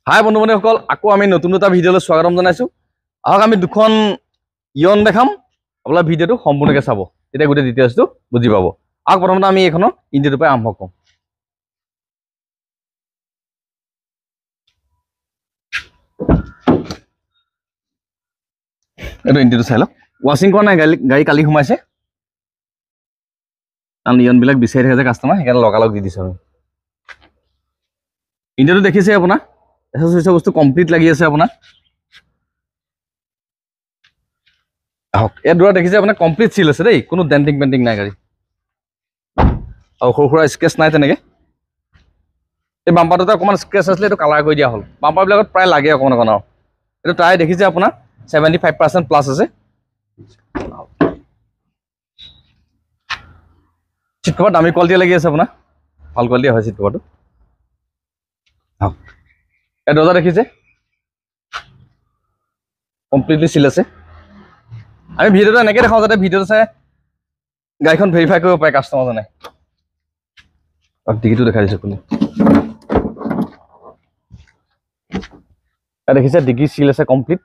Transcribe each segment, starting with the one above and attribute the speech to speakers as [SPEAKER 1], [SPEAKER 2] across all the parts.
[SPEAKER 1] হাই বন্ধু বান্ধৱীসকল আকৌ আমি নতুন এটা ভিডিঅ'লৈ স্বাগতম জনাইছো। আহক আমি দুখন ইয়ন দেখাম, আপোনালোকে ভিডিঅ'টো সম্পূৰ্ণকৈ চাব, তেতিয়া গোটেই ডিটেইলছটো বুজি পাব। আহক প্ৰথমতে আমি এইখনৰ ইঞ্জিনটোৰ পৰা আৰম্ভ কৰোঁ। এইটো ইঞ্জিনটো চাই লওক, ৱাশ্বিং কৰা নাই, গাড়ী কালি সোমাইছে, কাৰণ ইয়নবিলাক বিচাৰি থাকে যে কাষ্টমাৰ, সেইকাৰণে লগালগ দি দিছোঁ আমি। ইঞ্জিনটো দেখিছে আপোনাৰ, এচেছৰিজৰ বস্তু কমপ্লিট লাগি আছে আপোনাৰ। আহক ইয়াত দূৰত দেখিছে আপোনাৰ কমপ্লিট চিল আছে দেই, কোনো ডেণ্টিং পেণ্টিং নাই গাড়ী, আৰু সৰু সুৰা স্কেচ নাই তেনেকৈ। এই বাম্পাৰটোতে অকণমান স্ক্ৰেচ আছিলে, এইটো কালাৰ কৰি দিয়া হ'ল। বাম্পাৰবিলাকত প্ৰায় লাগে অকণমান অকণ, আৰু এইটো টায়াৰ দেখিছে আপোনাৰ 75% প্লাছ আছে। চিট কভাৰ দামী কোৱালিটি লাগি আছে আপোনাৰ, ভাল কোৱালিটি হয় চিট কভাৰটো। এই দৰ্জা দেখিছে কমপ্লিটলি চিল আছে। আমি ভিডিঅ'টো এনেকৈ দেখাওঁ যাতে ভিডিঅ'টো চাই গাড়ীখন ভেৰিফাই কৰিব পাৰে কাষ্টমাৰজনে। ডিকিটো দেখাই দিছোঁ আপুনি, দেখিছে ডিকি চিল আছে কমপ্লিট।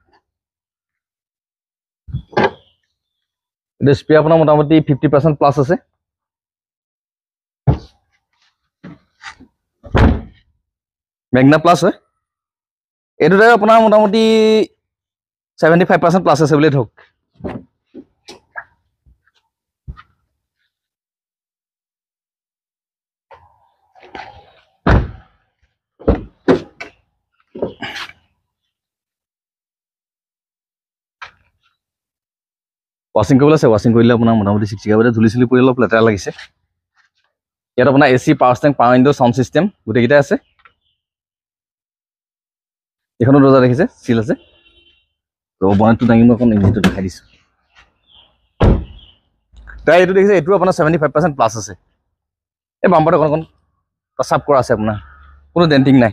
[SPEAKER 1] ডিছপ্লে আপোনাৰ মোটামুটি 50% প্লাছ আছে। মেগনা প্লাছ হয়, এইটোতে আপোনাৰ মোটামুটি 75% প্লাছ আছে বুলি ধৰক। ৱাশ্বিং কৰিবলৈ আছে, ৱাশ্বিং কৰিলে আপোনাৰ মোটামুটি 60 ধূলি চুলি পৰি অলপ লেতেৰা লাগিছে। ইয়াত আপোনাৰ AC, power steering, power window, sound system গোটেইকেইটাই আছে। এইখনো দৰ্জা দেখিছে চিল আছে। ত' বনেটটো দাঙি মই অকণ ইঞ্জিনটো দেখাই দিছোঁ। তাই এইটো দেখিছে, এইটো আপোনাৰ 75% প্লাছ আছে। এই বাম্পাৰটো অকণ টাচ আপ কৰা আছে আপোনাৰ, কোনো ডেণ্টিং নাই,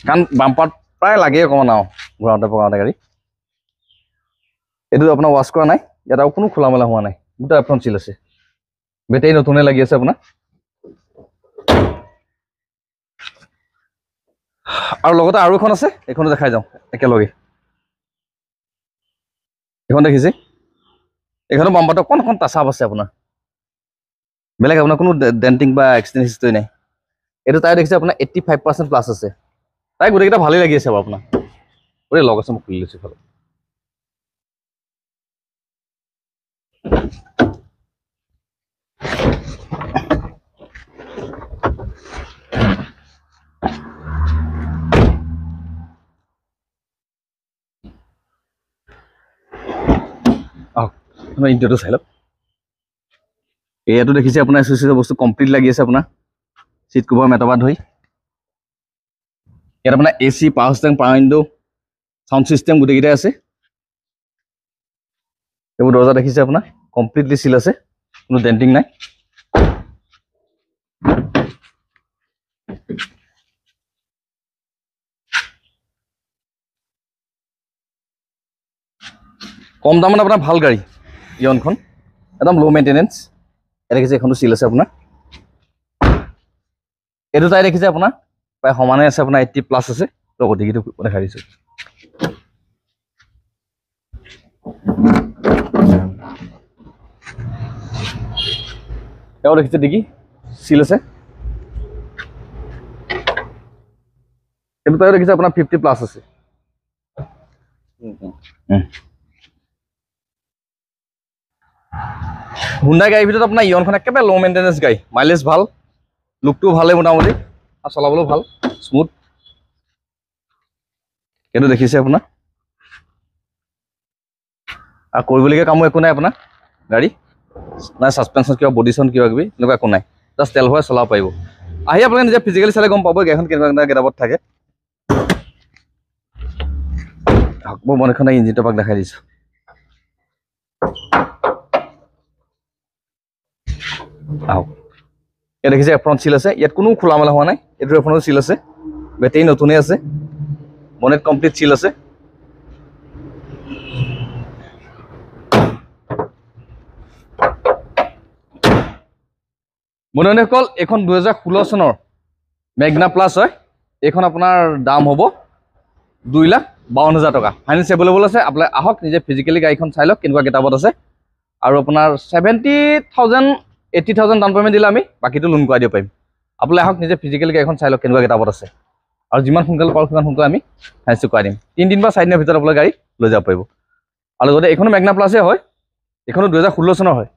[SPEAKER 1] কাৰণ বাম্পাৰত প্ৰায় লাগে অকণমান আৰু ঘূৰাওঁতে পকাওঁতে গাড়ী। এইটো আপোনাৰ ৱাছ কৰা নাই, ইয়াত আৰু কোনো খোলা মেলা হোৱা নাই, গোটেই এপ্ৰন চিল আছে। বেটেৰী নতুনে লাগি আছে আপোনাৰ। আৰু লগতে আৰু এখন আছে, এইখনো দেখাই যাওঁ একেলগে। এইখন দেখিছে, এইখনো বাম্পাৰটো অকণ টাচ আপ আছে আপোনাৰ, বেলেগ আপোনাৰ কোনো ডেণ্টিং বা এক্সিডেণ্ট হিষ্টৰী নাই। এইটো টায়াৰ দেখিছে আপোনাৰ 85% প্লাছ আছে। তাই গোটেইকেইটা ভালেই লাগি আছে বাৰু আপোনাৰ। গোটেই লগ আছে, মই খুলি লৈছোঁ ইফালে। আপোনাৰ ইণ্টাৰটো চাই লওক, এয়াতো দেখিছে আপোনাৰ এচেছৰিজৰ বস্তু কমপ্লিট লাগি আছে আপোনাৰ, চিট কভাৰ মেটৰ ধৰি। ইয়াত আপোনাৰ AC, power steering, power window, sound system গোটেইকেইটাই আছে। এইবোৰ দৰ্জা দেখিছে আপোনাৰ কমপ্লিটলি চিল আছে, কোনো ডেণ্টিং নাই। কম দামত আপোনাৰ ভাল গাড়ী ইয়নখন, একদম ল' মেইনটেনেঞ্চ। এই দেখিছে এইখনো চিল আছে আপোনাৰ। এইটো টাই দেখিছে আপোনাৰ প্ৰায় সমানে আছে, আপোনাৰ 80 প্লাছ আছে। লগত ডিকিটো দেখাই দিছোঁ। এও দেখিছে ডিকি চিল আছে। এইটো টাই দেখিছে আপোনাৰ 50 প্লাছ আছে। হুণ্ডাই গাড়ীৰ ভিতৰত আপোনাৰ ইয়নখন একেবাৰে ল' মেইনটেনেঞ্চ গাড়ী, মাইলেজ ভাল, লুকটোও ভালেই মোটামুটি, আৰু চলাবলৈও ভাল, স্মুথ। এইটো দেখিছে আপোনাৰ, আৰু কৰিবলগীয়া কামো একো নাই আপোনাৰ। গাড়ী নাই ছাছপেনশ্যন কিবা বডিশ্যন কিবা কিবি এনেকুৱা একো নাই, জাষ্ট তেল ভৰাই চলাব পাৰিব। আহি আপোনালোকে নিজে ফিজিকেলি চালে গম পাব গাড়ীখন কেনেকুৱা গেটাপত থাকে। মই মনেখন ইঞ্জিনটো পাক দেখাই দিছোঁ। আহক, ইয়াত দেখিছে এপ্ৰন চিল আছে, ইয়াত কোনো খোলা মেলা হোৱা নাই। এইটো এপ্ৰনো চিল আছে, বেটেৰী নতুনেই আছে, বনেট কমপ্লিট চিল আছে। বন্ধুসকল, এইখন 2016 চনৰ মেগনা প্লাছ হয়। এইখন আপোনাৰ দাম হ'ব 2,52,000 টকা ফাইনেন্স এভেইলেবল আছে আপোনালোকে আহক নিজে ফিজিকেলি গাড়ীখন চাই লওক কেনেকুৱা গেটাপত আছে আৰু আপোনাৰ 70,000 80,000 ডাউন পেমেণ্ট দিলে আমি বাকীটো লোন কৰাই দিব পাৰিম আপোনালোকে আহক নিজে ফিজিকেলি গাড়ীখন চাই লওক কেনেকুৱা গেটাপত আছে আৰু যিমান সোনকালে পাৰোঁ সিমান সোনকালে আমি ফাইনেন্সটো কৰাই দিম 3 দিন বা 4 দিনৰ ভিতৰত আপোনালোকে গাড়ী লৈ যাব পাৰিব আৰু লগতে এইখনো মেগনা প্লাছে হয় এইখনো 2016 চনৰ হয়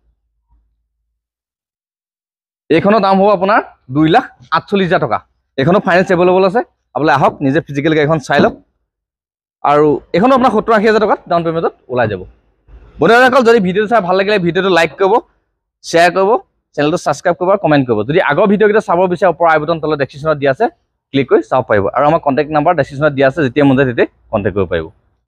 [SPEAKER 1] এইখনৰ দাম হ'ব আপোনাৰ 2,48,000 টকা এইখনো ফাইনেন্স এভেইলেবল আছে আপোনালোকে আহক নিজে ফিজিকেলি গাড়ীখন চাই লওক আৰু এইখনো আপোনাৰ 70,000 টকাত ডাউন পেমেণ্টত ওলাই যাব বন্ধুসকল যদি ভিডিঅ'টো চাই ভাল লাগিলে ভিডিঅ'টো লাইক কৰিব শ্বেয়াৰ কৰিব চেনেলটো ছাবস্ক্ৰাইব কৰিব আৰু কমেণ্ট কৰিব যদি আগৰ ভিডিঅ'কেইটা চাব বিচাৰে ওপৰৰ আই বটন তলত ডেছক্ৰিপশ্যনত দিয়া আছে ক্লিক কৰি চাব পাৰিব আৰু আমাৰ কণ্টেক্ট নাম্বাৰ ডেছক্ৰিপশ্যনত দিয়া আছে যেতিয়া মন যায় তেতিয়া কণ্টেক্ট কৰিব পাৰিব